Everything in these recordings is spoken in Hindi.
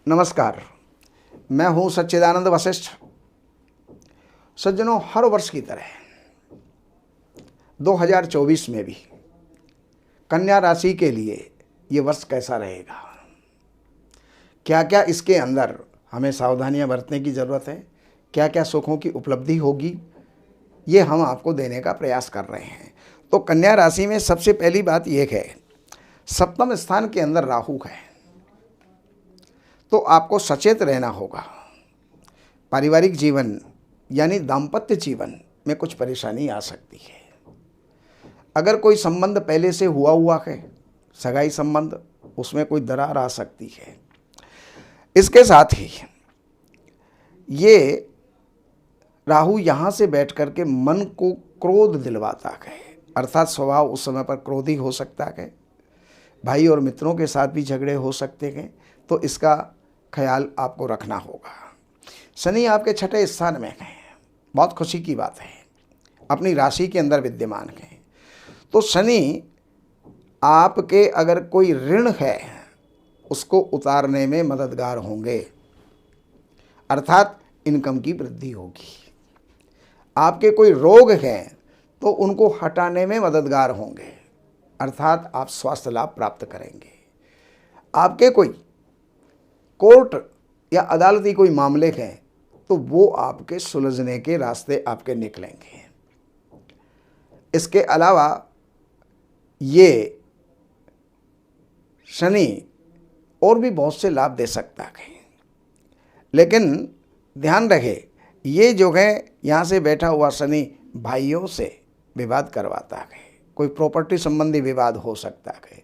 नमस्कार। मैं हूं सच्चिदानंद वशिष्ठ। सज्जनों, हर वर्ष की तरह 2024 में भी कन्या राशि के लिए ये वर्ष कैसा रहेगा, क्या क्या इसके अंदर हमें सावधानियां बरतने की ज़रूरत है, क्या क्या सुखों की उपलब्धि होगी, ये हम आपको देने का प्रयास कर रहे हैं। तो कन्या राशि में सबसे पहली बात यह है, सप्तम स्थान के अंदर राहु है, तो आपको सचेत रहना होगा। पारिवारिक जीवन यानी दाम्पत्य जीवन में कुछ परेशानी आ सकती है। अगर कोई संबंध पहले से हुआ है, सगाई संबंध, उसमें कोई दरार आ सकती है। इसके साथ ही ये राहु यहाँ से बैठ कर के मन को क्रोध दिलवाता है, अर्थात स्वभाव उस समय पर क्रोधी हो सकता है। भाई और मित्रों के साथ भी झगड़े हो सकते हैं, तो इसका ख्याल आपको रखना होगा। शनि आपके छठे स्थान में है, बहुत खुशी की बात है, अपनी राशि के अंदर विद्यमान है। तो शनि आपके अगर कोई ऋण है उसको उतारने में मददगार होंगे, अर्थात इनकम की वृद्धि होगी। आपके कोई रोग हैं तो उनको हटाने में मददगार होंगे, अर्थात आप स्वास्थ्य लाभ प्राप्त करेंगे। आपके कोई कोर्ट या अदालती कोई मामले हैं तो वो आपके सुलझने के रास्ते आपके निकलेंगे। इसके अलावा ये शनि और भी बहुत से लाभ दे सकता है, लेकिन ध्यान रहे ये जो है यहाँ से बैठा हुआ शनि भाइयों से विवाद करवाता है। कोई प्रॉपर्टी संबंधी विवाद हो सकता है,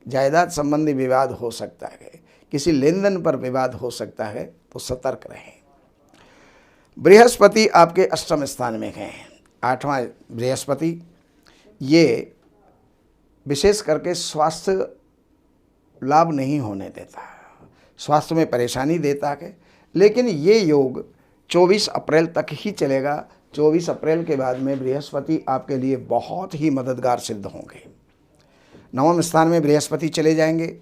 जायदाद संबंधी विवाद हो सकता है, किसी लेन देन पर विवाद हो सकता है, तो सतर्क रहें। बृहस्पति आपके अष्टम स्थान में हैं, आठवां बृहस्पति, ये विशेष करके स्वास्थ्य लाभ नहीं होने देता, स्वास्थ्य में परेशानी देता है। लेकिन ये योग 24 अप्रैल तक ही चलेगा। 24 अप्रैल के बाद में बृहस्पति आपके लिए बहुत ही मददगार सिद्ध होंगे। नवम स्थान में बृहस्पति चले जाएंगे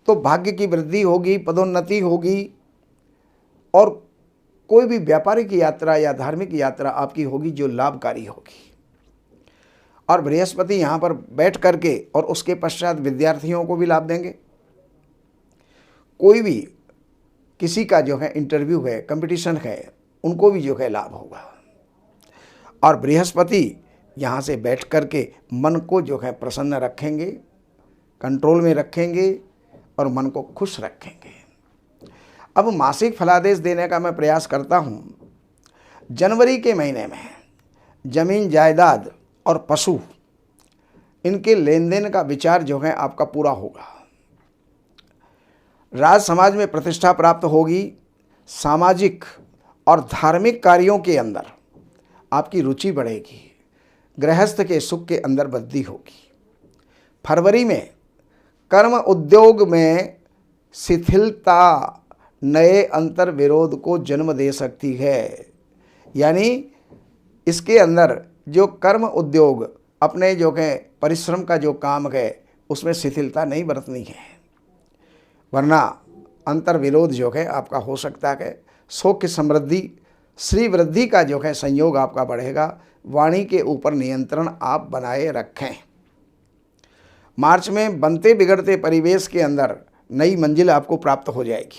तो भाग्य की वृद्धि होगी, पदोन्नति होगी, और कोई भी व्यापारिक यात्रा या धार्मिक यात्रा आपकी होगी जो लाभकारी होगी। और बृहस्पति यहाँ पर बैठ करके और उसके पश्चात विद्यार्थियों को भी लाभ देंगे। कोई भी किसी का जो है इंटरव्यू है, कंपटीशन है, उनको भी जो है लाभ होगा। और बृहस्पति यहाँ से बैठ करके मन को जो है प्रसन्न रखेंगे, कंट्रोल में रखेंगे और मन को खुश रखेंगे। अब मासिक फलादेश देने का मैं प्रयास करता हूँ। जनवरी के महीने में जमीन जायदाद और पशु, इनके लेन देन का विचार जो है आपका पूरा होगा। राज समाज में प्रतिष्ठा प्राप्त होगी। सामाजिक और धार्मिक कार्यों के अंदर आपकी रुचि बढ़ेगी। गृहस्थ के सुख के अंदर वृद्धि होगी। फरवरी में कर्म उद्योग में शिथिलता नए अंतर विरोध को जन्म दे सकती है। यानी इसके अंदर जो कर्म उद्योग, अपने जो है परिश्रम का जो काम है, उसमें शिथिलता नहीं बरतनी है, वरना अंतर विरोध जो है आपका हो सकता है। सौख्य समृद्धि, श्री वृद्धि का जो है संयोग आपका बढ़ेगा। वाणी के ऊपर नियंत्रण आप बनाए रखें। मार्च में बनते बिगड़ते परिवेश के अंदर नई मंजिल आपको प्राप्त हो जाएगी।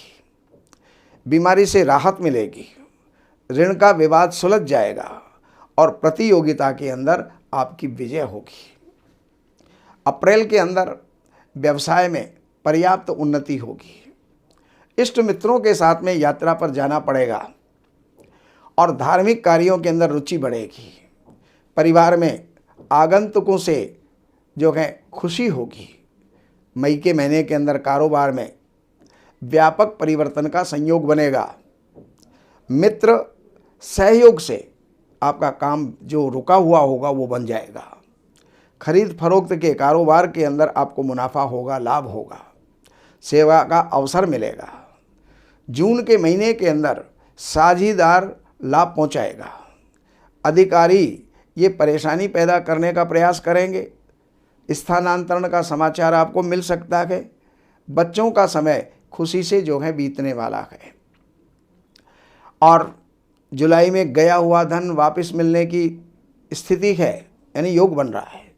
बीमारी से राहत मिलेगी, ऋण का विवाद सुलझ जाएगा और प्रतियोगिता के अंदर आपकी विजय होगी। अप्रैल के अंदर व्यवसाय में पर्याप्त उन्नति होगी। इष्ट मित्रों के साथ में यात्रा पर जाना पड़ेगा और धार्मिक कार्यों के अंदर रुचि बढ़ेगी। परिवार में आगंतुकों से जो है खुशी होगी। मई के महीने के अंदर कारोबार में व्यापक परिवर्तन का संयोग बनेगा। मित्र सहयोग से आपका काम जो रुका हुआ होगा वो बन जाएगा। खरीद फरोख्त के कारोबार के अंदर आपको मुनाफा होगा, लाभ होगा, सेवा का अवसर मिलेगा। जून के महीने के अंदर साझीदार लाभ पहुंचाएगा। अधिकारी ये परेशानी पैदा करने का प्रयास करेंगे। स्थानांतरण का समाचार आपको मिल सकता है। बच्चों का समय खुशी से जो है बीतने वाला है। और जुलाई में गया हुआ धन वापस मिलने की स्थिति है, यानी योग बन रहा है।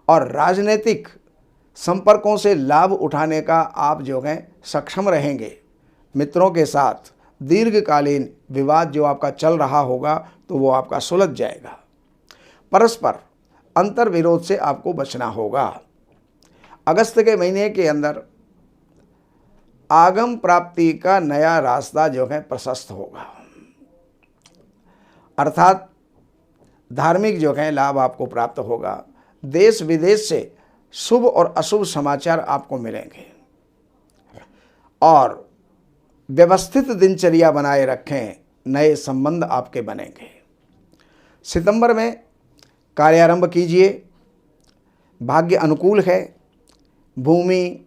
और राजनीतिक संपर्कों से लाभ उठाने का आप जो है सक्षम रहेंगे। मित्रों के साथ दीर्घकालीन विवाद जो आपका चल रहा होगा तो वो आपका सुलझ जाएगा। परस्पर अंतर विरोध से आपको बचना होगा। अगस्त के महीने के अंदर आगम प्राप्ति का नया रास्ता जो है प्रशस्त होगा, अर्थात धार्मिक जो है लाभ आपको प्राप्त होगा। देश विदेश से शुभ और अशुभ समाचार आपको मिलेंगे और व्यवस्थित दिनचर्या बनाए रखें, नए संबंध आपके बनेंगे। सितंबर में कार्यारंभ कीजिए, भाग्य अनुकूल है। भूमि,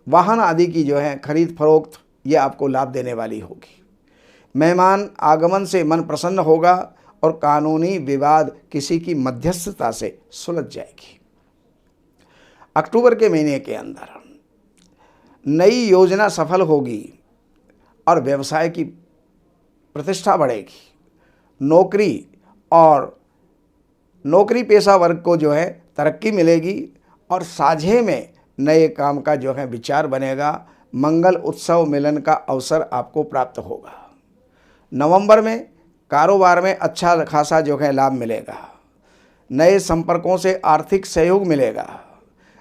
वाहन आदि की जो है खरीद फरोख्त ये आपको लाभ देने वाली होगी। मेहमान आगमन से मन प्रसन्न होगा और कानूनी विवाद किसी की मध्यस्थता से सुलझ जाएगी। अक्टूबर के महीने के अंदर नई योजना सफल होगी और व्यवसाय की प्रतिष्ठा बढ़ेगी। नौकरी पेशा वर्ग को जो है तरक्की मिलेगी और साझे में नए काम का जो है विचार बनेगा। मंगल उत्सव मिलन का अवसर आपको प्राप्त होगा। नवंबर में कारोबार में अच्छा खासा जो है लाभ मिलेगा। नए संपर्कों से आर्थिक सहयोग मिलेगा।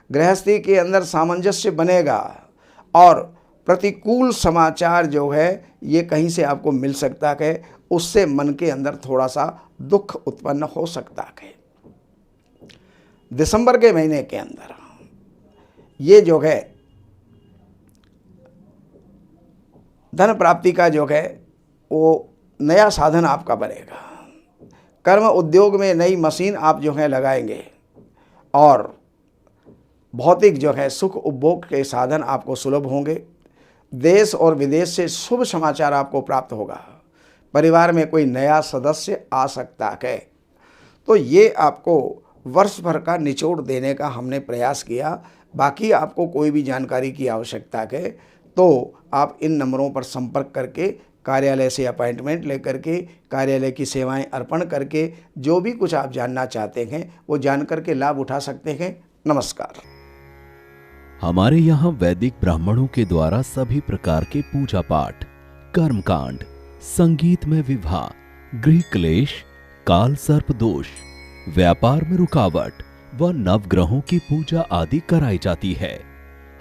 गृहस्थी के अंदर सामंजस्य बनेगा और प्रतिकूल समाचार जो है ये कहीं से आपको मिल सकता है, उससे मन के अंदर थोड़ा सा दुख उत्पन्न हो सकता है। दिसंबर के महीने के अंदर ये जो है धन प्राप्ति का जो है वो नया साधन आपका बनेगा। कर्म उद्योग में नई मशीन आप जो है लगाएंगे और भौतिक जो है सुख उपभोग के साधन आपको सुलभ होंगे। देश और विदेश से शुभ समाचार आपको प्राप्त होगा। परिवार में कोई नया सदस्य आ सकता है। तो ये आपको वर्ष भर का निचोड़ देने का हमने प्रयास किया। बाकी आपको कोई भी जानकारी की आवश्यकता है तो आप इन नंबरों पर संपर्क करके कार्यालय से अपॉइंटमेंट लेकर के कार्यालय की सेवाएं अर्पण करके जो भी कुछ आप जानना चाहते हैं वो जान करके लाभ उठा सकते हैं। नमस्कार। हमारे यहाँ वैदिक ब्राह्मणों के द्वारा सभी प्रकार के पूजा पाठ, कर्मकांड, संगीत में विवाह, गृह क्लेश, काल सर्प दोष, व्यापार में रुकावट व नवग्रहों की पूजा आदि कराई जाती है।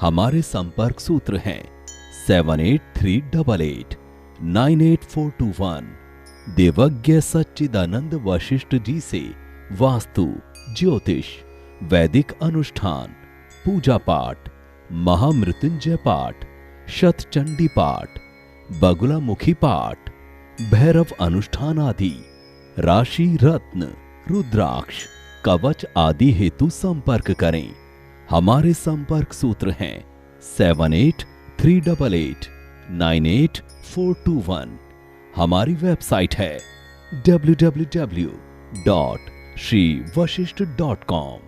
हमारे संपर्क सूत्र हैं 7838 98421। देवज्ञ सच्चिदानंद वशिष्ठ जी से वास्तु, ज्योतिष, वैदिक अनुष्ठान, पूजा पाठ, महामृत्युंजय पाठ, शतचंडी पाठ, बगुलामुखी पाठ, भैरव अनुष्ठान आदि, राशि रत्न, रुद्राक्ष, कवच आदि हेतु संपर्क करें। हमारे संपर्क सूत्र हैं 7838 98421। हमारी वेबसाइट है www.shrivashishth.com।